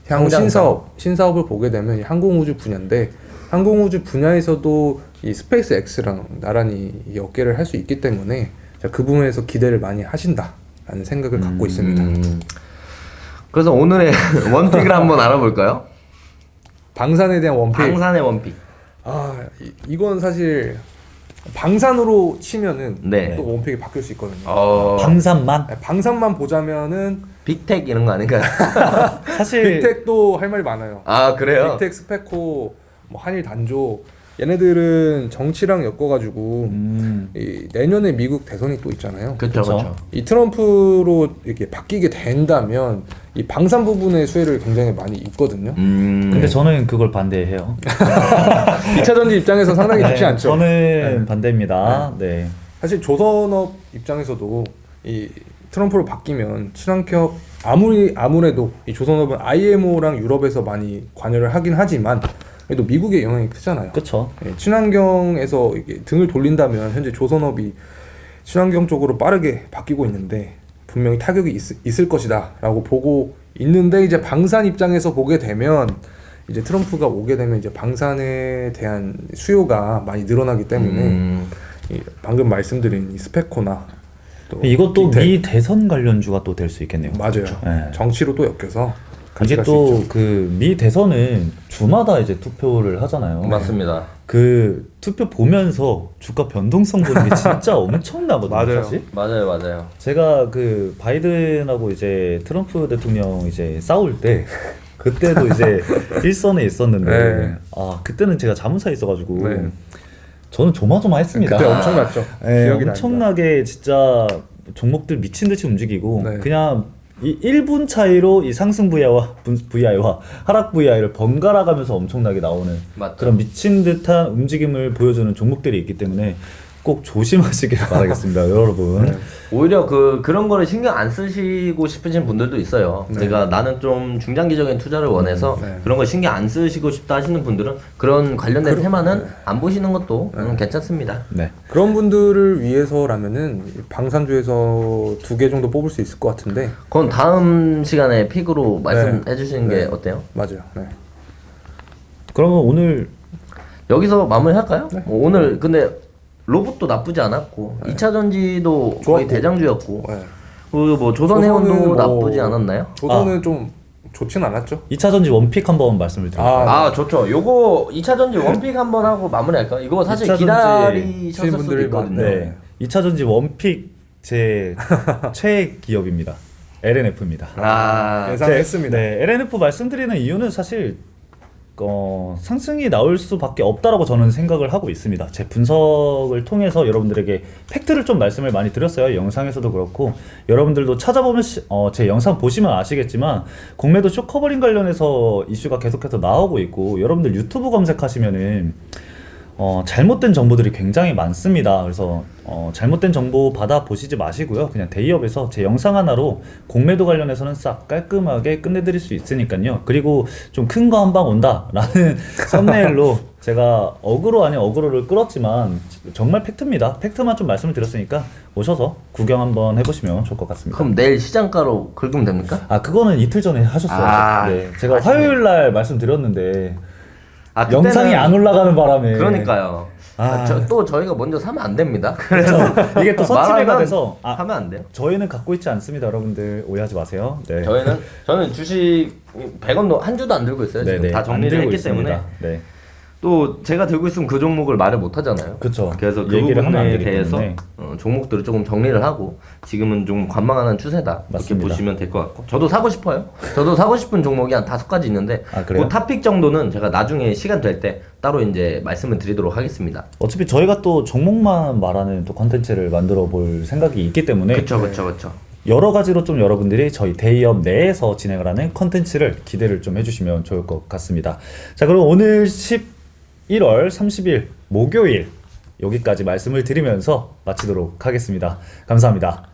성장성. 신사업을 보게 되면 이 항공우주 분야인데 항공우주 분야에서도 이 스페이스 X랑 나란히 이 어깨를 할 수 있기 때문에 그 부분에서 기대를 많이 하신다라는 생각을 갖고 있습니다. 그래서 오늘의 원픽을 한번 알아볼까요? 방산에 대한 원픽. 방산의 원픽. 이건 사실 방산으로 치면은 네. 또 원픽이 바뀔 수 있거든요. 방산만 방산만 보자면은 빅텍 이런 거 아닌가요? 사실 빅텍도 할 말이 많아요. 아 그래요? 빅텍, 스페코, 뭐 한일 단조 얘네들은 정치랑 엮어가지고 이 내년에 미국 대선이 또 있잖아요. 그렇죠, 그쵸. 그렇죠. 이 트럼프로 이렇게 바뀌게 된다면 이 방산 부분의 수혜를 굉장히 많이 입거든요. 근데 저는 그걸 반대해요. 2차 전지 입장에서 상당히 좋지 네, 않죠. 저는 반대입니다. 네. 사실 조선업 입장에서도 이 트럼프로 바뀌면 친환경 아무래도 이 조선업은 IMO랑 유럽에서 많이 관여를 하긴 하지만 그래도 미국의 영향이 크잖아요. 그렇죠. 예, 친환경에서 이게 등을 돌린다면 현재 조선업이 친환경 쪽으로 빠르게 바뀌고 있는데 분명히 타격이 있을 것이다라고 보고 있는데 이제 방산 입장에서 보게 되면 이제 트럼프가 오게 되면 이제 방산에 대한 수요가 많이 늘어나기 때문에 이 방금 말씀드린 이 스페코나 또 이것도 빅텍. 미 대선 관련주가 또 될 수 있겠네요. 맞아요. 네. 정치로 또 엮여서 이게 가져갈 수 또 있죠. 그 미 대선은 주마다 이제 투표를 하잖아요. 맞습니다. 그 투표 보면서 주가 변동성 보는 게 진짜 엄청나거든요. 맞아요. 사실. 맞아요. 제가 그 바이든하고 이제 트럼프 대통령 이제 싸울 때 그때도 이제 일선에 있었는데 네. 그때는 제가 자문사에 있어가지고 네. 저는 조마조마했습니다. 그때 엄청났죠. 네, 기억이 엄청나게 진짜 종목들 미친 듯이 움직이고 네. 그냥 이 1분 차이로 이 상승 VI와 하락 VI를 번갈아 가면서 엄청나게 나오는 맞죠. 그런 미친 듯한 움직임을 보여주는 종목들이 있기 때문에 꼭 조심하시길 바라겠습니다, 여러분. 네. 오히려 그런 거를 신경 안 쓰시고 싶으신 분들도 있어요. 네. 제가 나는 좀 중장기적인 투자를 원해서 네. 그런 걸 신경 안 쓰시고 싶다 하시는 분들은 그런 관련된 테마는 안 보시는 것도 괜찮습니다. 네. 그런 분들을 위해서라면은 방산주에서 2개 정도 뽑을 수 있을 것 같은데 그건 다음 시간에 픽으로 말씀해 주시는 게 네. 어때요? 맞아요. 네. 그러면 오늘 여기서 마무리할까요? 네. 오늘 근데 로봇도 나쁘지 않았고 2차 전지도 거의 좋았고. 대장주였고 네. 그리고 뭐 조선해운도 조선은 뭐- 나쁘지 않았나요? 조선은 좀 좋진 않았죠. 2차 전지 원픽 한번 말씀을 드릴게요. 아, 좋죠. 요거 2차 전지 원픽 한번 하고 마무리할까요? 이거 사실 2차 전지 기다리셨을 수도 분들이 있거든요. 네. 2차 전지 원픽 제 최애 기업입니다. LNF입니다. 예상했습니다. 네, LNF 말씀드리는 이유는 사실 상승이 나올 수밖에 없다라고 저는 생각을 하고 있습니다. 제 분석을 통해서 여러분들에게 팩트를 좀 말씀을 많이 드렸어요. 영상에서도 그렇고 여러분들도 찾아보면 제 영상 보시면 아시겠지만 공매도 쇼커버링 관련해서 이슈가 계속해서 나오고 있고 여러분들 유튜브 검색하시면은 잘못된 정보들이 굉장히 많습니다. 그래서 잘못된 정보 받아 보시지 마시고요. 그냥 데이업에서 제 영상 하나로 공매도 관련해서는 싹 깔끔하게 끝내드릴 수 있으니까요. 그리고 좀 큰 거 한 방 온다라는 썸네일로 제가 어그로 아닌 어그로를 끌었지만 정말 팩트입니다. 팩트만 좀 말씀을 드렸으니까 오셔서 구경 한번 해보시면 좋을 것 같습니다. 그럼 내일 시장가로 긁으면 됩니까? 아, 그거는 이틀 전에 하셨어요. 아, 네, 제가 아쉽네. 화요일 날 말씀드렸는데 아, 영상이 그때는- 안 올라가는 바람에 그러니까요. 아. 또 저희가 먼저 사면 안 됩니다. 그래서 이게 또 서치매가 말하면 돼서 하면 안 돼요. 저희는 갖고 있지 않습니다, 여러분들 오해하지 마세요. 네. 저는 주식 100원도 한 주도 안 들고 있어요. 지금 네네, 다 안 정리를 들고 했기 있습니다. 때문에 네. 또 제가 들고 있으면 그 종목을 말을 못 하잖아요. 그쵸. 그래서 그 얘기를 하면 안 부분에 되기 대해서 때문에. 종목들을 조금 정리를 하고 지금은 좀 관망하는 추세다 이렇게 맞습니다. 보시면 될 것 같고 저도 사고 싶어요. 저도 사고 싶은 종목이 한 5가지 있는데 아, 그래요? 그 탑픽 정도는 제가 나중에 시간 될 때 따로 이제 말씀을 드리도록 하겠습니다. 어차피 저희가 또 종목만 말하는 또 컨텐츠를 만들어 볼 생각이 있기 때문에 그렇죠. 여러 가지로 좀 여러분들이 저희 데이업 내에서 진행을 하는 컨텐츠를 기대를 좀 해주시면 좋을 것 같습니다. 자, 그럼 오늘 11월 30일 목요일 여기까지 말씀을 드리면서 마치도록 하겠습니다. 감사합니다.